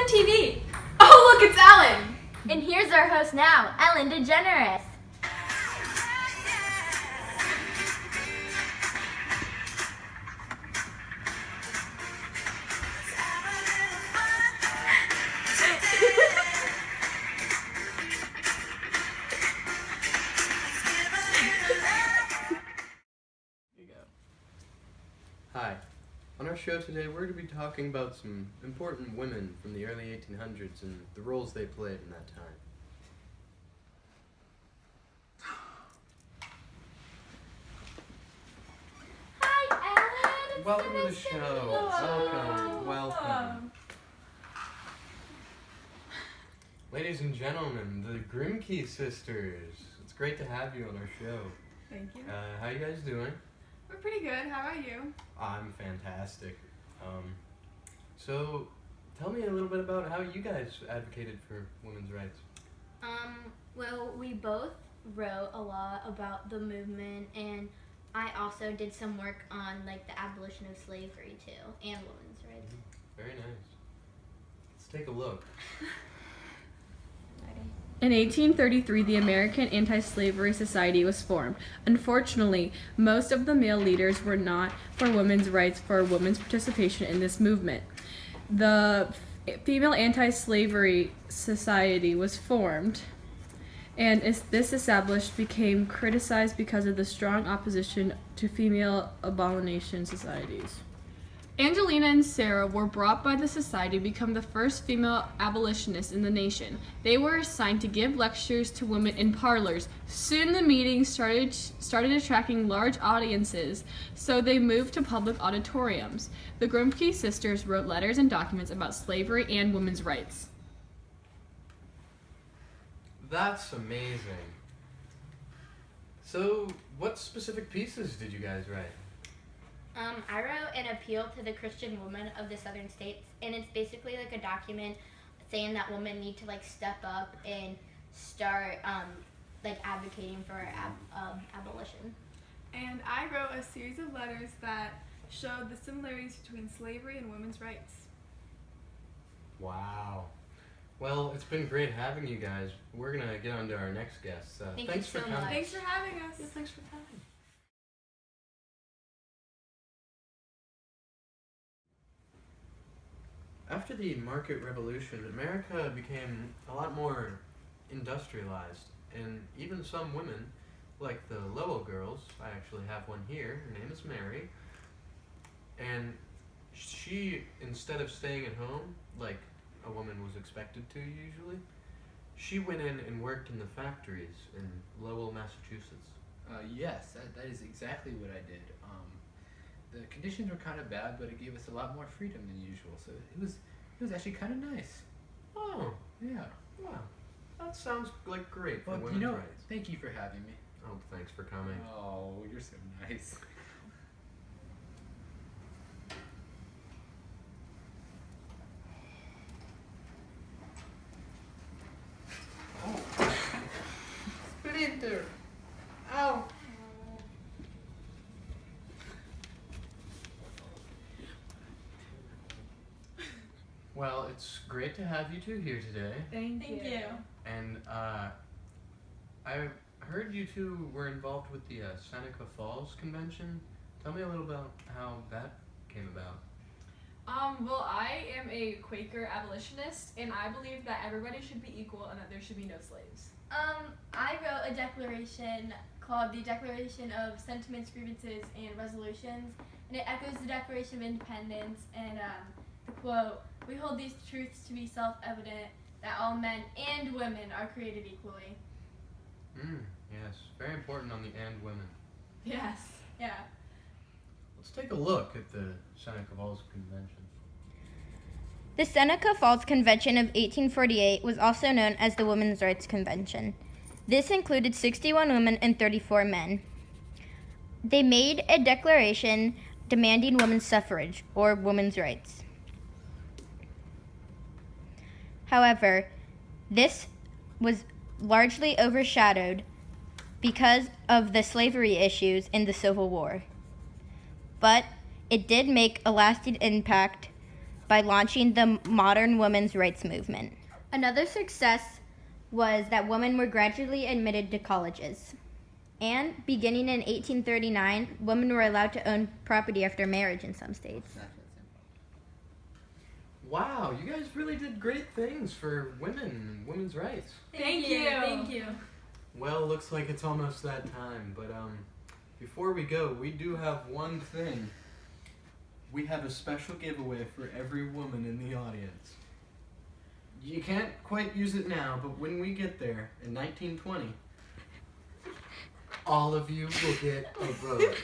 TV? Oh, look, it's Ellen! And here's our host now, Ellen DeGeneres. Hi. On our show today, we're going to be talking about some important women from the early 1800s and the roles they played in that time. Hi, Ellen. Welcome to the show. Welcome. Ladies and gentlemen, the Grimke sisters. It's great to have you on our show. Thank you. How you guys doing? We're pretty good. How about you? I'm fantastic. So, tell me a little bit about how you guys advocated for women's rights. Well, we both wrote a lot about the movement, and I also did some work on like the abolition of slavery too, and women's rights. Very nice. Let's take a look. In 1833, the American Anti-Slavery Society was formed. Unfortunately, most of the male leaders were not for women's rights for women's participation in this movement. The Female Anti-Slavery Society was formed, and this established became criticized because of the strong opposition to female abolition societies. Angelina and Sarah were brought by the society to become the first female abolitionists in the nation. They were assigned to give lectures to women in parlors. Soon the meetings started attracting large audiences, so they moved to public auditoriums. The Grimke sisters wrote letters and documents about slavery and women's rights. That's amazing. So, what specific pieces did you guys write? I wrote an appeal to the Christian women of the southern states, and it's basically like a document saying that women need to like step up and start like advocating for abolition. And I wrote a series of letters that showed the similarities between slavery and women's rights. Wow. Well, it's been great having you guys. We're going to get on to our next guest. Thank thanks you for so coming. much. Thanks for having us. Yeah, thanks for coming. After the market revolution, America became a lot more industrialized, and even some women, like the Lowell girls, I actually have one here, her name is Mary, and she, instead of staying at home, like a woman was expected to usually, she went in and worked in the factories in Lowell, Massachusetts. Yes, that is exactly what I did. The conditions were kind of bad, but it gave us a lot more freedom than usual, so it was actually kind of nice. Oh, Yeah. wow. That sounds like great for Well, women's rights. thank you for having me. Oh, thanks for coming. Oh, you're so nice. Splinter! Ow! Well, it's great to have you two here today. Thank you. And I heard you two were involved with the Seneca Falls Convention. Tell me a little about how that came about. Well, I am a Quaker abolitionist, and I believe that everybody should be equal and that there should be no slaves. I wrote a declaration called the Declaration of Sentiments, Grievances, and Resolutions, and it echoes the Declaration of Independence and the quote, "We hold these truths to be self-evident, that all men and women are created equally." Yes, very important on the and women. Yes. Yeah. Let's take a look at the Seneca Falls Convention. The Seneca Falls Convention of 1848 was also known as the Women's Rights Convention. This included 61 women and 34 men. They made a declaration demanding women's suffrage, or women's rights. However, this was largely overshadowed because of the slavery issues in the Civil War. But it did make a lasting impact by launching the modern women's rights movement. Another success was that women were gradually admitted to colleges. And beginning in 1839, women were allowed to own property after marriage in some states. Wow, you guys really did great things for women and women's rights. Thank you. Thank you. Well, looks like it's almost that time, but before we go, we do have one thing. We have a special giveaway for every woman in the audience. You can't quite use it now, but when we get there in 1920, all of you will get a vote.